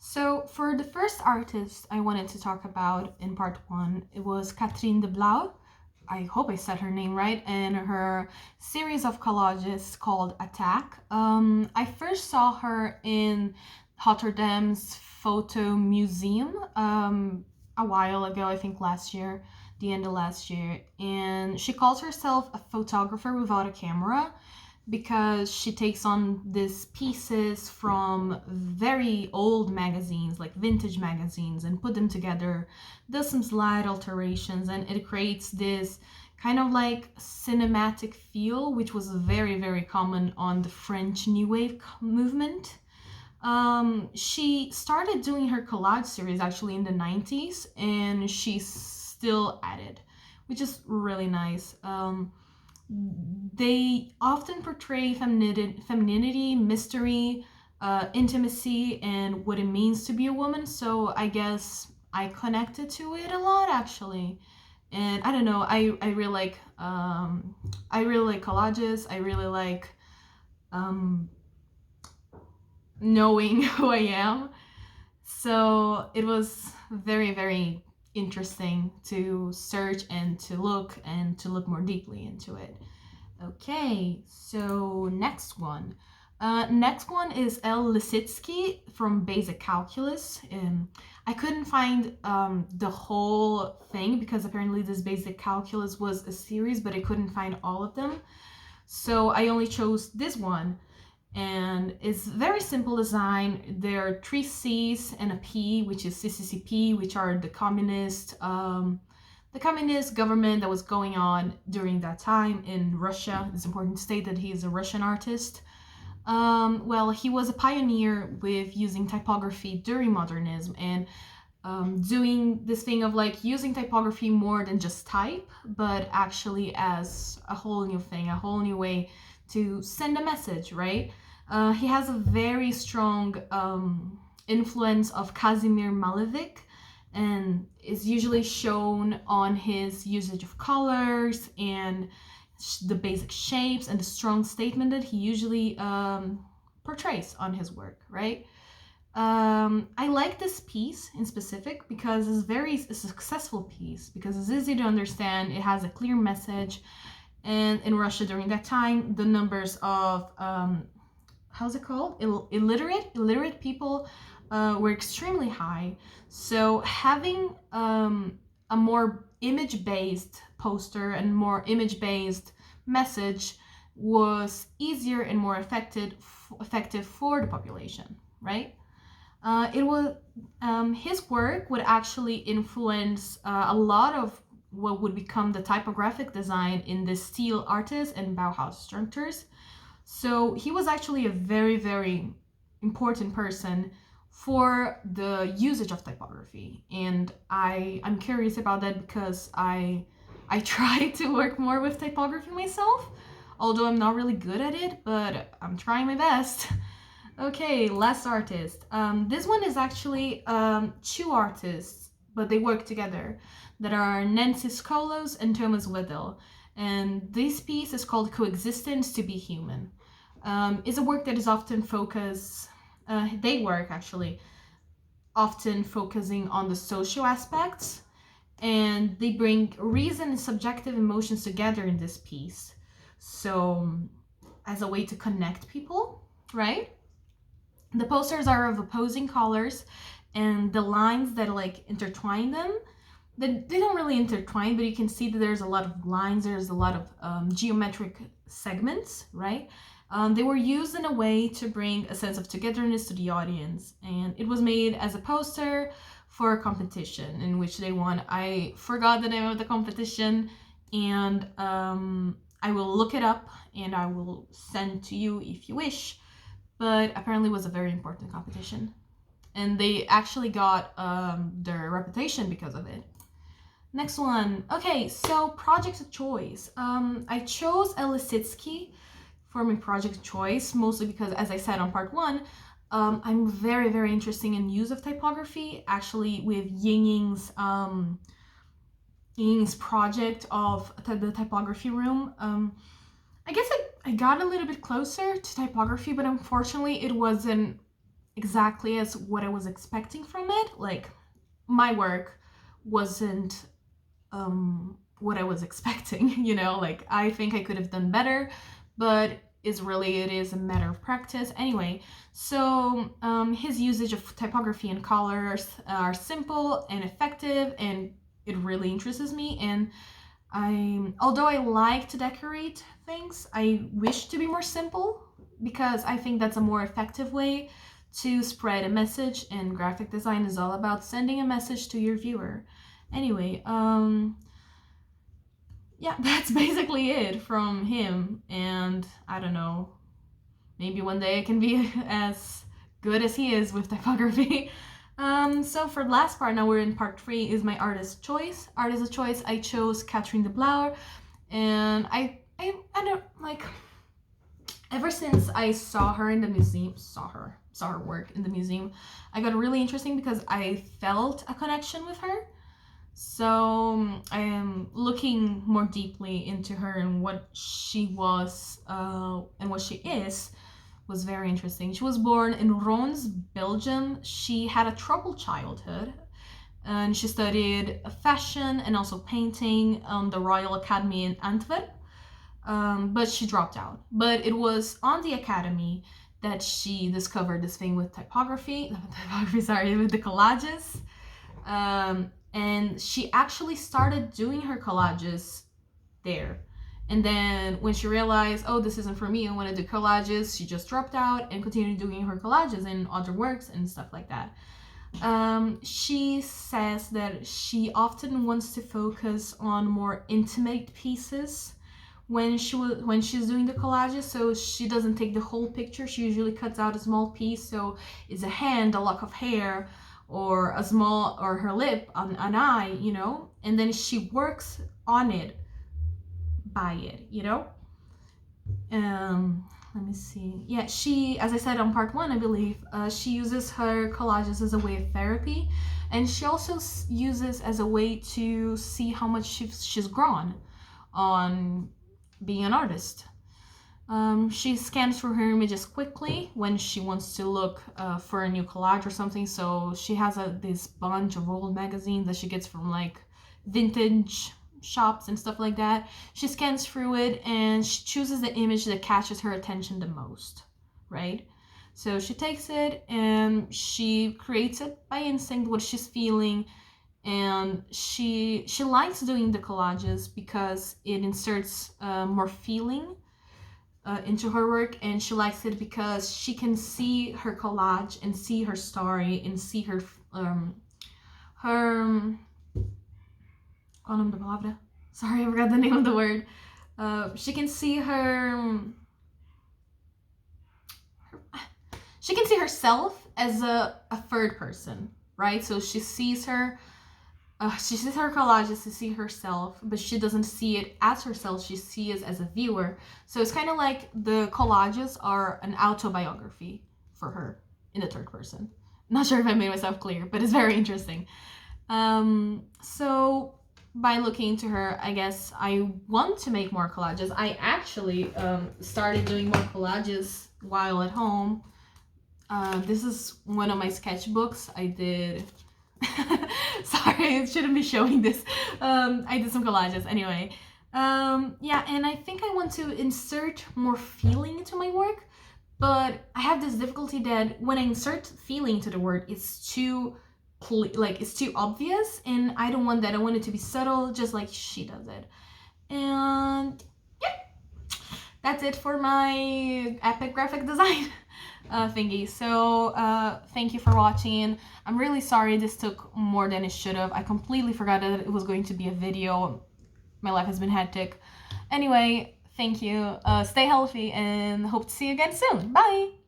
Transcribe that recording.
So for the first artist I wanted to talk about in part one, it was Catherine de Blob. I hope I said her name right, and her series of collages called Attack. I first saw her in Rotterdam's Photo Museum a while ago, I think last year, the end of last year, and she calls herself a photographer without a camera because she takes on these pieces from very old magazines, like vintage magazines, and put them together, does some slight alterations, and it creates this kind of like cinematic feel, which was very, very common on the French New Wave movement. She started doing her collage series actually in the 90s, and she's still at it, which is really nice. They often portray femininity, mystery, intimacy, and what it means to be a woman. So I guess I connected to it a lot actually. And I don't know, I really like collages. I really like knowing who I am. So it was very, very interesting to search and to look more deeply into it. Okay, so next one. Next one is L. Lissitzky from Basic Calculus. I couldn't find the whole thing because apparently this Basic Calculus was a series, but I couldn't find all of them. So I only chose this one. And it's very simple design. There are 3 C's and a P, which is CCCP, which are the communist government that was going on during that time in Russia. It's important to state that he is a Russian artist. Well, he was a pioneer with using typography during modernism and doing this thing of like using typography more than just type, but actually as a whole new thing, a whole new way to send a message, right? He has a very strong influence of Kazimir Malevich, and is usually shown on his usage of colors and the basic shapes and the strong statement that he usually portrays on his work, right? I like this piece in specific because it's a successful piece, because it's easy to understand, it has a clear message, and in Russia during that time, the numbers of how's it called? Illiterate people were extremely high. So having a more image-based poster and more image-based message was easier and more effective for the population, right? It was his work would actually influence a lot of what would become the typographic design in the style artists and Bauhaus structures. So he was actually a very, very important person for the usage of typography. And I'm curious about that because I try to work more with typography myself, although I'm not really good at it, but I'm trying my best. Okay, last artist. This one is actually 2 artists, but they work together, that are Nancy Skolos and Thomas Weddell. And this piece is called Coexistence to be Human. It's a work that is often they work actually, often focusing on the social aspects, and they bring reason and subjective emotions together in this piece. So, as a way to connect people, right? The posters are of opposing colors, and the lines that like intertwine them, they don't really intertwine, but you can see that there's a lot of lines, there's a lot of geometric segments, right? They were used in a way to bring a sense of togetherness to the audience, and it was made as a poster for a competition in which they won. I forgot the name of the competition, and I will look it up and I will send to you if you wish, but apparently it was a very important competition, and they actually got their reputation because of it. Next one. Okay, so project of choice. I chose Lissitzky for my project of choice, mostly because, as I said on part one, I'm very, very interested in use of typography, actually with Ying's project of the typography room. I guess I got a little bit closer to typography, but unfortunately it wasn't exactly as what I was expecting from it. Like, my work wasn't what I was expecting, you know, like I think I could have done better, but it is a matter of practice. Anyway, so his usage of typography and colors are simple and effective, and it really interests me. And although I like to decorate things, I wish to be more simple, because I think that's a more effective way to spread a message, and graphic design is all about sending a message to your viewer. Anyway, yeah, that's basically it from him, and I don't know, maybe one day I can be as good as he is with typography. So for the last part, now we're in part 3, is my artist choice. Artist of choice, I chose Catherine de Blauer, and I don't like, ever since I saw her in the museum, saw her work in the museum, I got really interesting because I felt a connection with her. So I am looking more deeply into her, and what she was and what she is was very interesting. She was born in Rons, Belgium. She had a troubled childhood, and she studied fashion and also painting on the Royal Academy in Antwerp, but she dropped out. But it was on the academy that she discovered this thing with typography, with the collages. And she actually started doing her collages there. And then when she realized, oh, this isn't for me, I want to do collages, she just dropped out and continued doing her collages in other works and stuff like that. She says that she often wants to focus on more intimate pieces when she's doing the collages, so she doesn't take the whole picture. She usually cuts out a small piece, so it's a hand, a lock of hair, or a small, or her lip, an eye, you know, and then she works on it, by it, you know. Let me see. Yeah, she, as I said on part 1, I believe, she uses her collages as a way of therapy, and she also uses as a way to see how much she's grown on being an artist. She scans through her images quickly when she wants to look for a new collage or something. So she has this bunch of old magazines that she gets from like vintage shops and stuff like that. She scans through it and she chooses the image that catches her attention the most, right? So she takes it and she creates it by instinct, what she's feeling. And she likes doing the collages because it inserts more feeling into her work, and she likes it because she can see her collage and see her story and see her sorry, I forgot the name of the word. She can see herself as a third person, right? So she sees her collages to see herself, but she doesn't see it as herself, she sees it as a viewer. So it's kind of like the collages are an autobiography for her in the third person. Not sure if I made myself clear, but it's very interesting. So by looking into her, I guess I want to make more collages. I actually started doing more collages while at home. This is one of my sketchbooks I did. Sorry, I shouldn't be showing this. I did some collages anyway. Yeah, and I think I want to insert more feeling into my work, but I have this difficulty that when I insert feeling to the word, it's too obvious, and I don't want that. I want it to be subtle, just like she does it. And yeah, that's it for my epic graphic design thingy. So thank you for watching. I'm really sorry this took more than it should have. I completely forgot that it was going to be a video. My life has been hectic. Anyway, thank you. Stay healthy and hope to see you again soon. Bye!